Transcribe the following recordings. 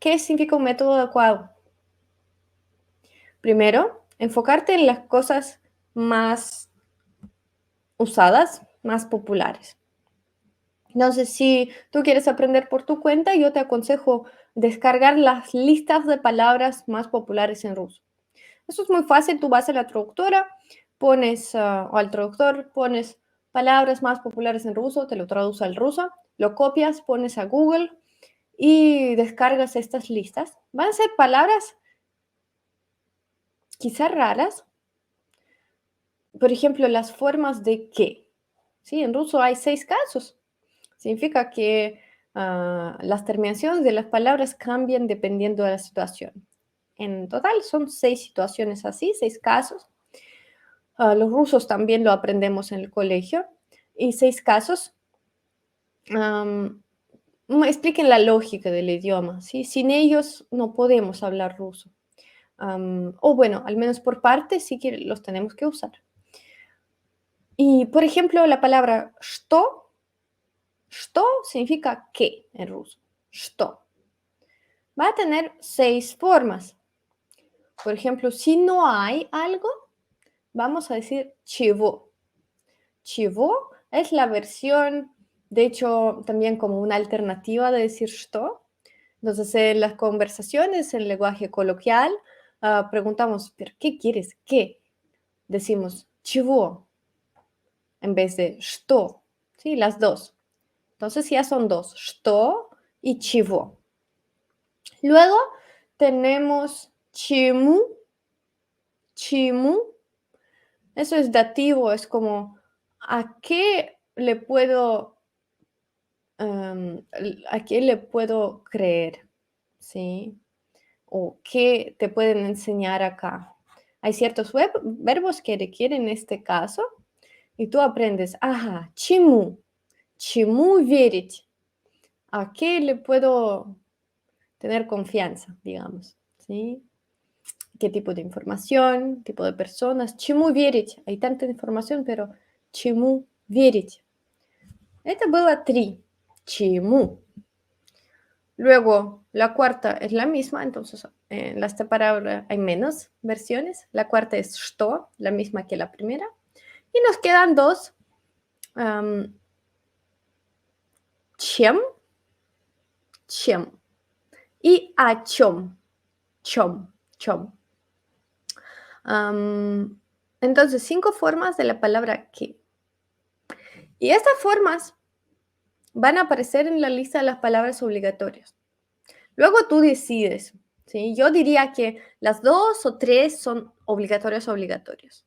¿qué significa un método adecuado? Primero, enfocarte en las cosas más usadas, más populares. Entonces, si tú quieres aprender por tu cuenta, yo te aconsejo descargar las listas de palabras más populares en ruso. Eso es muy fácil, tú vas a la traductora, pones, o al traductor, pones palabras más populares en ruso, te lo traduce al ruso, lo copias, pones a Google y descargas estas listas. Van a ser palabras quizás raras, por ejemplo, las formas de qué. ¿Sí? En ruso hay 6 casos. Significa que las terminaciones de las palabras cambian dependiendo de la situación. En total son 6 situaciones así, 6 casos. Los rusos también lo aprendemos en el colegio. Y 6 casos expliquen la lógica del idioma. ¿Sí? Sin ellos no podemos hablar ruso. O bueno, al menos por parte sí que los tenemos que usar. Y, por ejemplo, la palabra что significa qué en ruso. Что. Va a tener 6 formas. Por ejemplo, si no hay algo, vamos a decir чего. Чего es la versión, de hecho, también como una alternativa de decir что. Entonces, en las conversaciones, en lenguaje coloquial, preguntamos, ¿pero qué quieres? ¿Qué? Decimos чего en vez de что. ¿Sí? Las dos. Entonces ya son dos, что y чего. Luego tenemos чему. Чему. Eso es dativo, es como a qué le puedo, a qué le puedo creer, ¿sí? O qué te pueden enseñar acá. Hay ciertos verbos que requieren este caso y tú aprendes, ajá, чему верить, a qué le puedo tener confianza, digamos, ¿sí? ¿Qué tipo de información, tipo de personas? Чему верить? Hay tanta información, pero чему верить? Это было 3. Чему. Luego, la cuarta es la misma, entonces en esta palabra hay menos versiones. La cuarta es что, la misma que la primera. Y nos quedan dos. Чем. Чем. Y о чем. Чем. Чем. Entonces, 5 formas de la palabra que. Y estas formas van a aparecer en la lista de las palabras obligatorias. Luego tú decides, ¿sí? Yo diría que las 2 o 3 son obligatorias.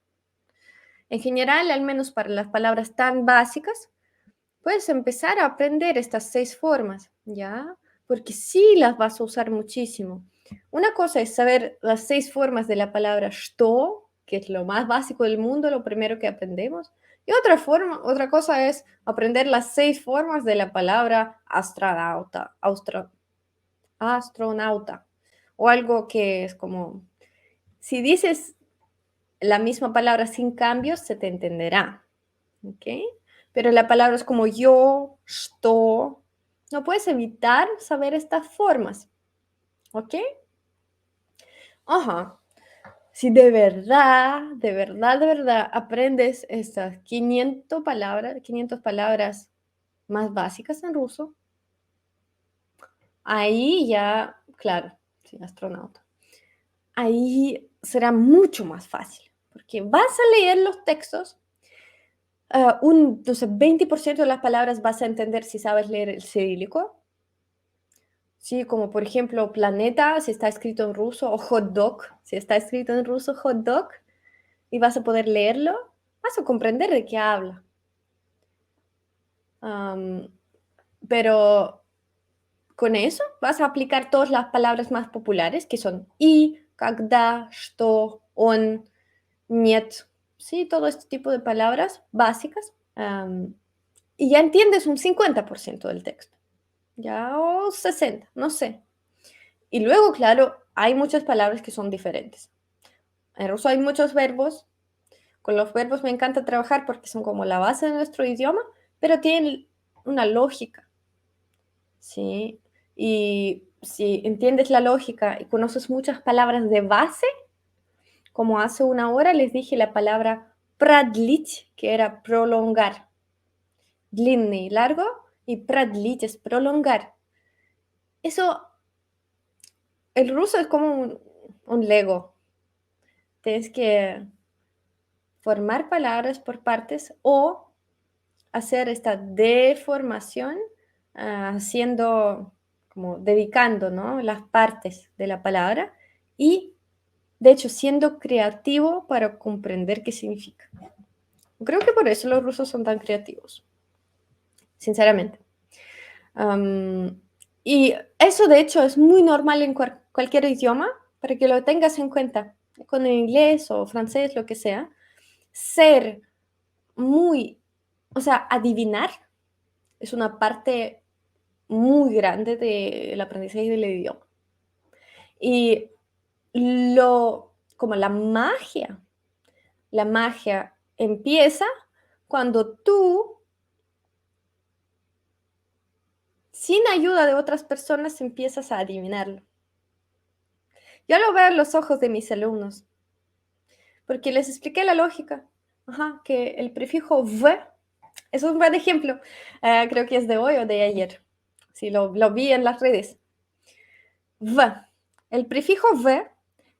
En general, al menos para las palabras tan básicas, puedes empezar a aprender estas 6 formas, ¿ya? Porque sí las vas a usar muchísimo. Una cosa es saber las 6 formas de la palabra что, que es lo más básico del mundo, lo primero que aprendemos. Y otra cosa es aprender las 6 formas de la palabra astronauta. O algo que es como, si dices la misma palabra sin cambios, se te entenderá. ¿Ok? Pero la palabra es como yo, что. No puedes evitar saber estas formas. ¿Ok? Ajá. Si de verdad aprendes estas 500 palabras más básicas en ruso, ahí ya, claro, sí, astronauta. Ahí será mucho más fácil, porque vas a leer los textos, no sé, 20% de las palabras vas a entender si sabes leer el cirílico, sí, como por ejemplo planeta, si está escrito en ruso, o hot dog, si está escrito en ruso, hot dog, y vas a poder leerlo, vas a comprender de qué habla. Pero con eso vas a aplicar todas las palabras más populares, que son и, когда, что, он, нет, ¿sí? Todo este tipo de palabras básicas. Y ya entiendes un 50% del texto, ya o 60, no sé. Y luego, claro, hay muchas palabras que son diferentes. En ruso hay muchos verbos. Con los verbos me encanta trabajar porque son como la base de nuestro idioma, pero tienen una lógica, ¿sí? Y si entiendes la lógica y conoces muchas palabras de base, como hace una hora les dije la palabra pradlich, que era prolongar. Длинный, largo, y pradlich es prolongar. Eso, el ruso es como un Lego. Tienes que formar palabras por partes o hacer esta deformación haciendo, como dedicando, ¿no?, las partes de la palabra y, de hecho, siendo creativo para comprender qué significa. Creo que por eso los rusos son tan creativos, sinceramente. Y eso, de hecho, es muy normal en cualquier idioma, para que lo tengas en cuenta, con el inglés o francés, lo que sea, ser muy, o sea, adivinar es una parte muy grande del aprendizaje del idioma. Y como la magia empieza cuando tú, sin ayuda de otras personas, empiezas a adivinarlo. Yo lo veo en los ojos de mis alumnos, porque les expliqué la lógica, que el prefijo v, es un buen ejemplo, creo que es de hoy o de ayer, sí, lo vi en las redes. V, el prefijo v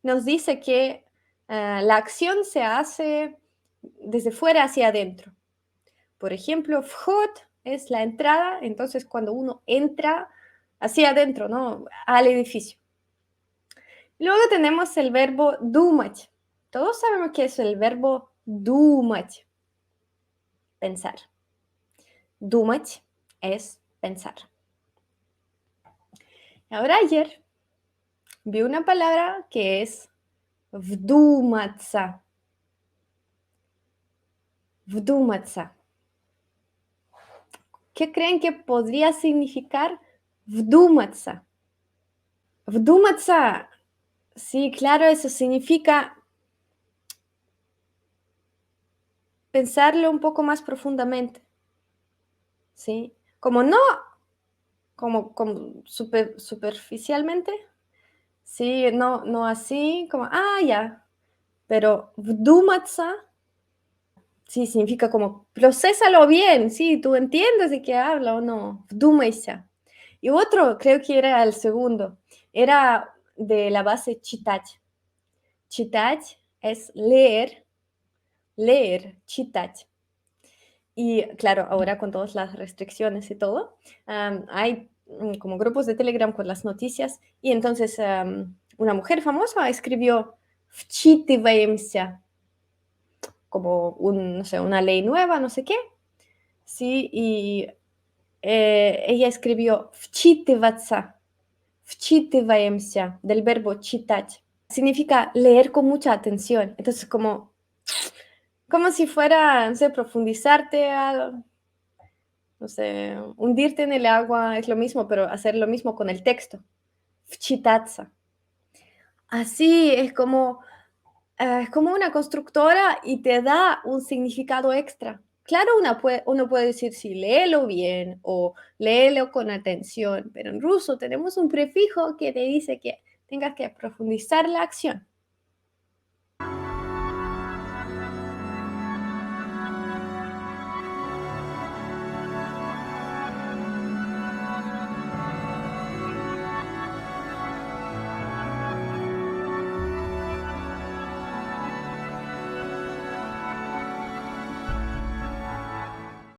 nos dice que la acción se hace desde fuera hacia adentro. Por ejemplo, vchod es la entrada, entonces cuando uno entra hacia adentro, ¿no?, al edificio. Luego tenemos el verbo думать. Todos sabemos qué es el verbo думать. Pensar. Думать es pensar. Ahora ayer vi una palabra que es вдуматься. Вдуматься. ¿Qué creen que podría significar вдуматься? Вдуматься, sí, claro, eso significa pensarlo un poco más profundamente, ¿sí? Como no, como superficialmente, sí, no así, como, ya, pero вдуматься, sí, significa como, procésalo bien, sí, tú entiendes de qué habla o no, вдумайся. Y otro, creo que era el segundo, era de la base читать. Читать es leer, читать. Y claro, ahora con todas las restricciones y todo, hay como grupos de Telegram con las noticias, y entonces una mujer famosa escribió вчитываемся, como no sé, una ley nueva, no sé qué, sí, y ella escribió вчитываться, вчитываемся, del verbo читать. Significa leer con mucha atención. Entonces, como si fuera, no sé, profundizarte no sé, hundirte en el agua es lo mismo, pero hacer lo mismo con el texto. Вчитаться. Así es como una constructora y te da un significado extra. Claro, uno puede decir, sí, léelo bien o léelo con atención, pero en ruso tenemos un prefijo que te dice que tengas que profundizar la acción.